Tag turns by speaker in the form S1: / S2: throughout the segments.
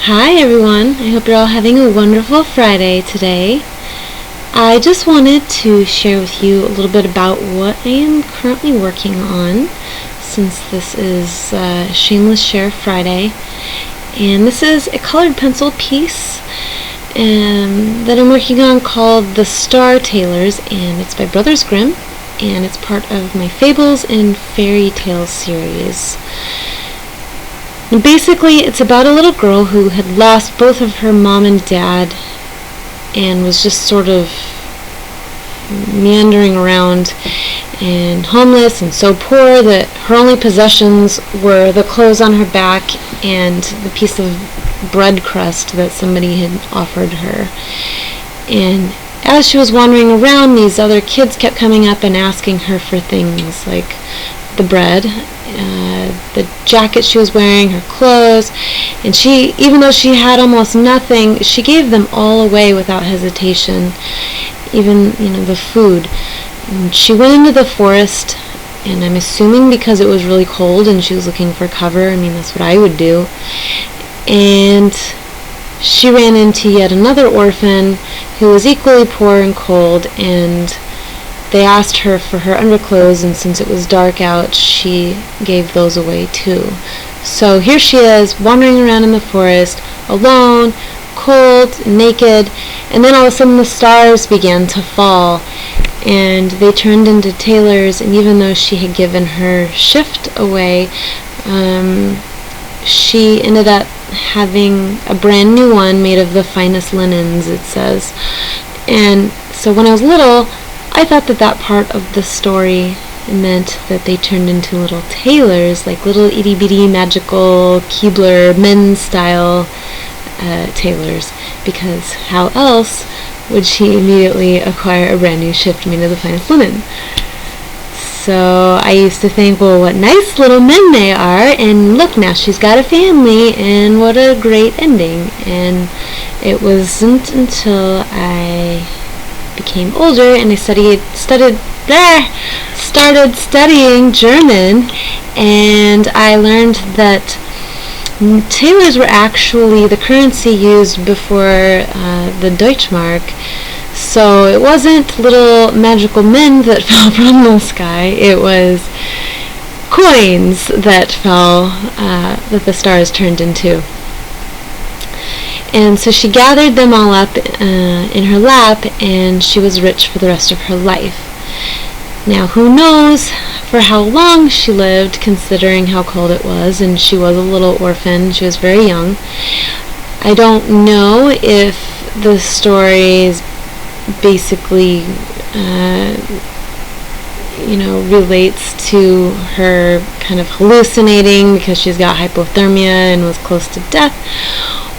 S1: Hi everyone, I hope you're all having a wonderful Friday today. I just wanted to share with you a little bit about what I am currently working on, since this is Shameless Share Friday. And this is a colored pencil piece that I'm working on called The Star Tailors, and it's by Brothers Grimm, and it's part of my Fables and Fairy Tales series. And basically, it's about a little girl who had lost both of her mom and dad and was just sort of meandering around and homeless and so poor that her only possessions were the clothes on her back and the piece of bread crust that somebody had offered her. And as she was wandering around, these other kids kept coming up and asking her for things like the bread, the jacket she was wearing, her clothes, and she, even though she had almost nothing, she gave them all away without hesitation, even, the food. And she went into the forest, and I'm assuming because it was really cold and she was looking for cover. That's what I would do. And she ran into yet another orphan who was equally poor and cold, and they asked her for her underclothes, and since it was dark out, she gave those away too. So here she is, wandering around in the forest, alone, cold, naked, and then all of a sudden the stars began to fall, and they turned into tailors, and even though she had given her shift away, she ended up having a brand new one made of the finest linens, it says. And so when I was little, I thought that part of the story meant that they turned into little tailors, like little itty-bitty magical Keebler men's-style tailors, because how else would she immediately acquire a brand new shift made of the finest linen? So I used to think, well, what nice little men they are, and look, now she's got a family, and what a great ending. And it wasn't until I became older and I started studying German, and I learned that tailors were actually the currency used before the Deutschmark. So it wasn't little magical men that fell from the sky, it was coins that fell, that the stars turned into. And so she gathered them all up in her lap, and she was rich for the rest of her life. Now, who knows for how long she lived, considering how cold it was, and she was a little orphan. She was very young. I don't know if the stories basically, relates to her kind of hallucinating because she's got hypothermia and was close to death,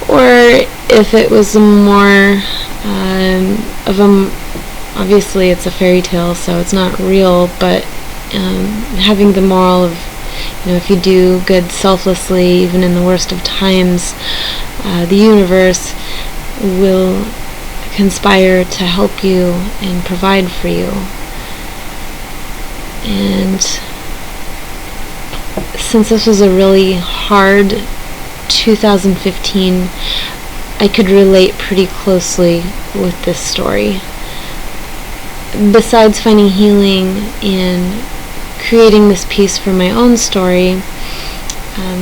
S1: or if it was more of a, obviously it's a fairy tale, so it's not real, but having the moral of, if you do good selflessly, even in the worst of times, the universe will conspire to help you and provide for you. And since this was a really hard 2015, I could relate pretty closely with this story. Besides finding healing in creating this piece for my own story,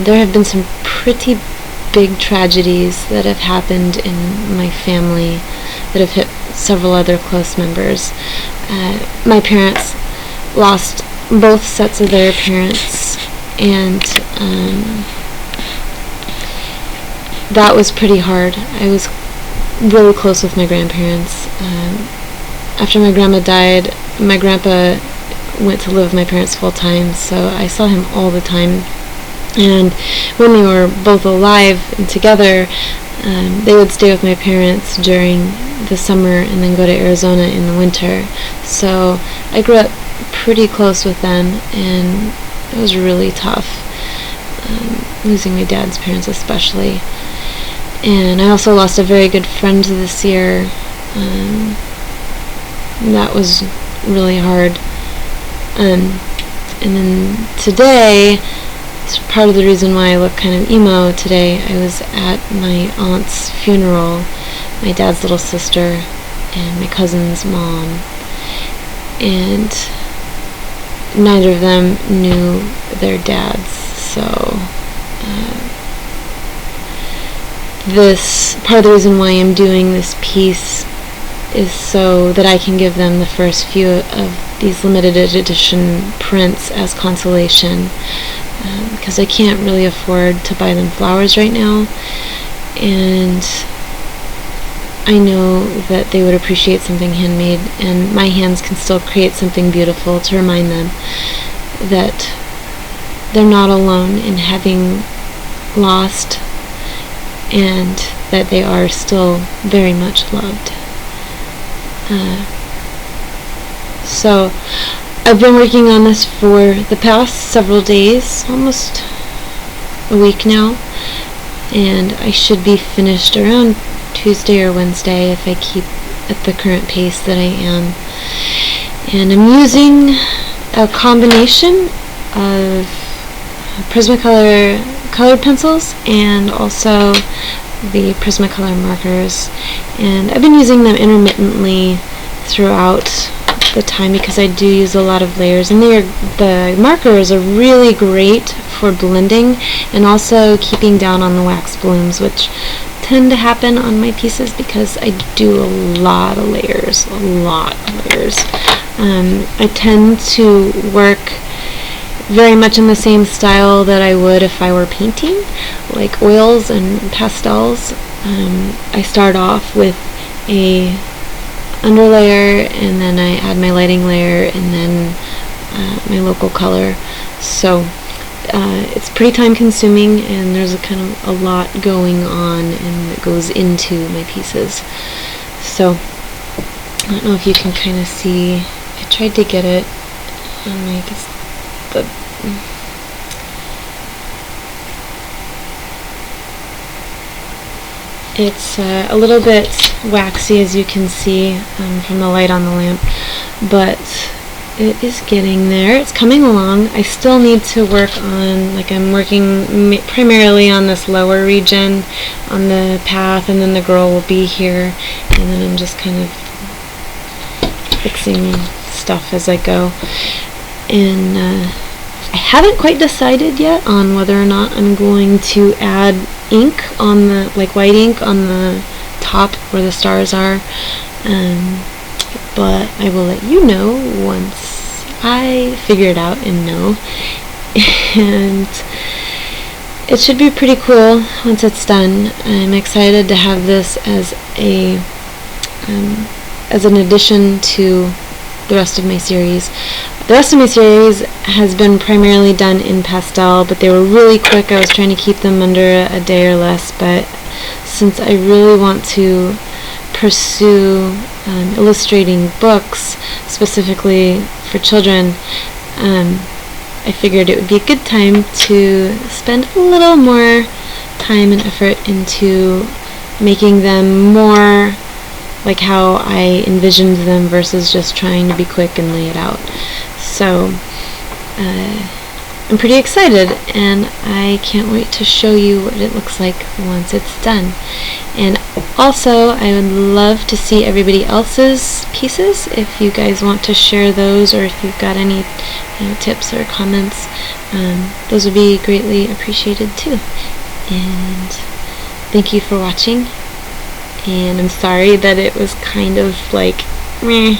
S1: there have been some pretty big tragedies that have happened in my family that have hit several other close members. My parents lost both sets of their parents, and that was pretty hard. I was really close with my grandparents. After my grandma died, my grandpa went to live with my parents full time, so I saw him all the time. And when we were both alive and together, they would stay with my parents during the summer and then go to Arizona in the winter. So I grew up pretty close with them, and it was really tough, losing my dad's parents especially. And I also lost a very good friend this year. That was really hard. And then today, it's part of the reason why I look kind of emo today. I was at my aunt's funeral, my dad's little sister and my cousin's mom, and neither of them knew their dads, so this part of the reason why I'm doing this piece is so that I can give them the first few of these limited edition prints as consolation, because I can't really afford to buy them flowers right now, and I know that they would appreciate something handmade, and my hands can still create something beautiful to remind them that they're not alone in having lost, and that they are still very much loved. So I've been working on this for the past several days, almost a week now, and I should be finished around Tuesday or Wednesday if I keep at the current pace that I am. And I'm using a combination of Prismacolor colored pencils and also the Prismacolor markers, and I've been using them intermittently throughout the time because I do use a lot of layers, and the markers are really great for blending and also keeping down on the wax blooms, which tend to happen on my pieces because I do a lot of layers. I tend to work very much in the same style that I would if I were painting, like oils and pastels. I start off with a underlayer, and then I add my lighting layer, and then my local color. So it's pretty time consuming, and there's a kind of a lot going on and that goes into my pieces. So I don't know if you can kind of see. I tried to get it on my it's a little bit waxy, as you can see from the light on the lamp, but it is getting there. It's coming along. I still need to work on, like, I'm working primarily on this lower region on the path, and then the girl will be here, and then I'm just kind of fixing stuff as I go. And I haven't quite decided yet on whether or not I'm going to add ink on the, like, white ink on the top where the stars are, but I will let you know once I figure it out and know. And it should be pretty cool once it's done. I'm excited to have this as an addition to the rest of my series. The rest of my series has been primarily done in pastel, but they were really quick. I was trying to keep them under a day or less, but since I really want to pursue illustrating books specifically for children, I figured it would be a good time to spend a little more time and effort into making them more like how I envisioned them versus just trying to be quick and lay it out. So I'm pretty excited, and I can't wait to show you what it looks like once it's done. And also, I would love to see everybody else's pieces if you guys want to share those, or if you've got any tips or comments. Those would be greatly appreciated too. And thank you for watching. And I'm sorry that it was kind of like meh,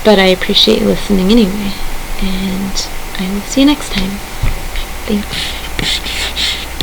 S1: but I appreciate you listening anyway, and I will see you next time. Thanks.